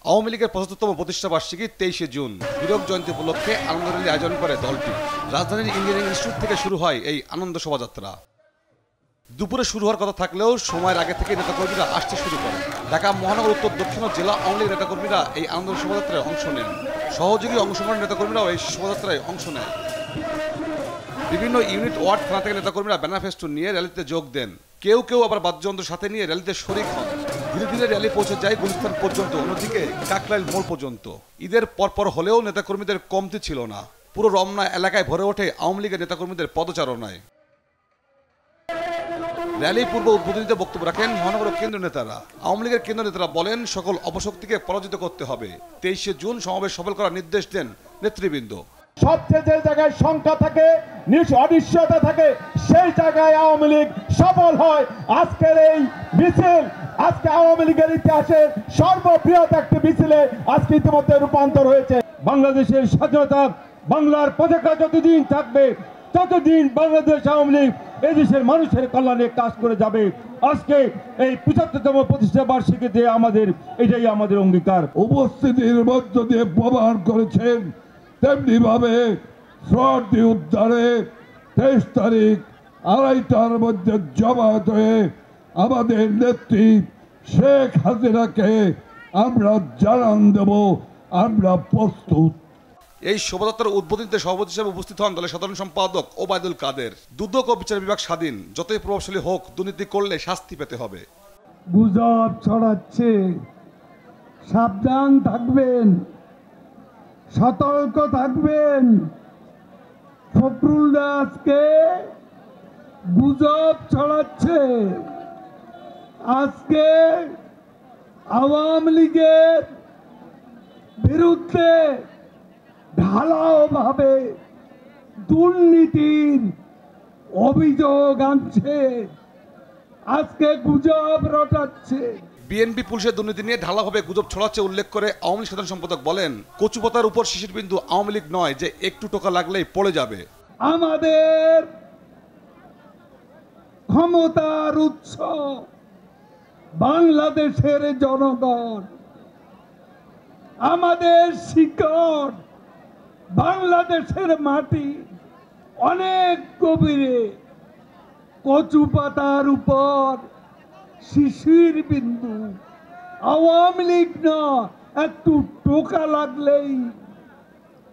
আওয়ামী লীগের ৭৫তম প্রতিষ্ঠা বার্ষিকী ২৩শে জুন হীরক জয়ন্তী উপলক্ষে আনন্দ র্যালি আয়োজন করে দলটি। রাজধানীর ইঞ্জিনিয়ারিং ইনস্টিটিউট থেকে শুরু হয় এই আনন্দ শোভাযাত্রা। দুপুরে শুরু হওয়ার কথা থাকলেও সময়ের আগে থেকে নেতাকর্মীরা আসতে শুরু করেন। ঢাকা মহানগর উত্তর দক্ষিণ জেলা আওয়ামী লীগ নেতাকর্মীরা এই আনন্দ শোভাযাত্রায় অংশ নেন। সহযোগী অংশগ্রহণ নেতাকর্মীরাও এই শোভাযাত্রায় অংশ নেয়। বিভিন্ন ইউনিট ওয়ার্ড থানা থেকে নেতাকর্মীরা ব্যানার ফেস্টুন নিয়ে র্যালিতে যোগ দেন। কেউ কেউ আবার বাদ্যযন্ত্র সাথে নিয়ে র্যালিতে শরিক হন। ধীরে ধীরে র্যালি পৌঁছে যায় গুলিস্তান পর্যন্ত, অন্যদিকে কাকরাইল মোড় পর্যন্ত। ঈদের পরপর হলেও নেতাকর্মীদের কমতি ছিল না। পুরো রমনা এলাকায় ভরে ওঠে আওয়ামী লীগের নেতাকর্মীদের পদচারণায়। র্যালি পূর্ব উদ্বোধনীতে বক্তব্য রাখেন মহানগর কেন্দ্রীয় নেতারা। আওয়ামী লীগের কেন্দ্রীয় নেতারা বলেন, সকল অপশক্তিকে পরাজিত করতে হবে। ২৩শে জুন সমাবেশ সফল করার নির্দেশ দেন নেতৃবৃন্দ। সবচেয়ে যে জায়গায় সংখ্যা থাকে, অনিশ্চয়তা থাকে, সেই জায়গায় আওয়ামী লীগ সফল হয়। আজকের এই মিছিল আজকে আওয়ামী লীগের ইতিহাসের সর্ববৃহৎ একটি মিছিলে আজকে ইতিমধ্যে রূপান্তর হয়েছে। বাংলাদেশের স্বাধীনতা, বাংলার পতাকা যতদিন থাকবে ততদিন বাংলাদেশ আওয়ামী লীগ এদেশের মানুষের কল্যাণে কাজ করে যাবে। আজকে এই ৭৫তম প্রতিষ্ঠা বার্ষিকীতে এটাই আমাদের অঙ্গীকার। উপস্থিতির মধ্য দিয়ে প্রমাণ করেছেন, তেমনি ভাবে শ্রদ্ধি উদ্ধারে ২৩ তারিখ ২:৩০টার মধ্যে জমায়েত হয়ে আমাদের নেত্রী শেখ হাসিনাকে আমরা জানান দেব, আমরা প্রস্তুত। এই শোভাযাত্রার উদ্বোধনীতে সভাপতি হিসেবে উপস্থিত হন দলের সাধারণ সম্পাদক ওবায়দুল কাদের। দুদক ও বিচার বিভাগ স্বাধীন, যতই প্রভাবশালী হোক দুর্নীতি করলে শাস্তি পেতে হবে। গুজব ছড়াচ্ছে, সাবধান থাকবেন, সতর্ক থাকবেন। ফখরুল দাসকে গুজব ছড়াচ্ছে। আজকে আওয়ামী লীগের বিরুদ্ধে ঢালাও ভাবে দুর্নীতির অভিযোগ আনছে, আজকে গুজব রটাচ্ছে। বিএনপি পুলিশের দুর্নীতি নিয়ে ঢালাভাবে গুজব ছড়াচ্ছে উল্লেখ করে আওয়ামী লীগ সাধারণ সম্পাদক বলেন, কচুপাতার উপর শিশির বিন্দু আওয়ামী লীগ নয় যে একটু টোকা লাগলেই পড়ে যাবে। আমাদের ক্ষমতার উৎস বাংলাদেশের জনগণ, আমাদের শিকড় বাংলাদেশের মাটি। অনেক গভীরে কচু পাতার উপর শিশির বিন্দু আওয়ামী লীগ না, একটু টোকা লাগলেই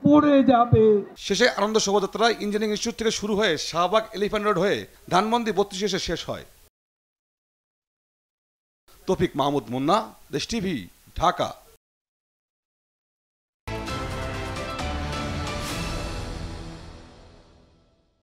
পড়ে যাবে। শেষে আনন্দ শোভাযাত্রা ইঞ্জিনিয়ারিং ইনস্টিটিউট থেকে শুরু হয়ে শাহবাগ এলিফ্যান্ট রোড হয়ে ধানমন্ডি ৩২ এসে শেষ হয়। তৌফিক মাহমুদ মুন্না, দেশ টিভি, ঢাকা।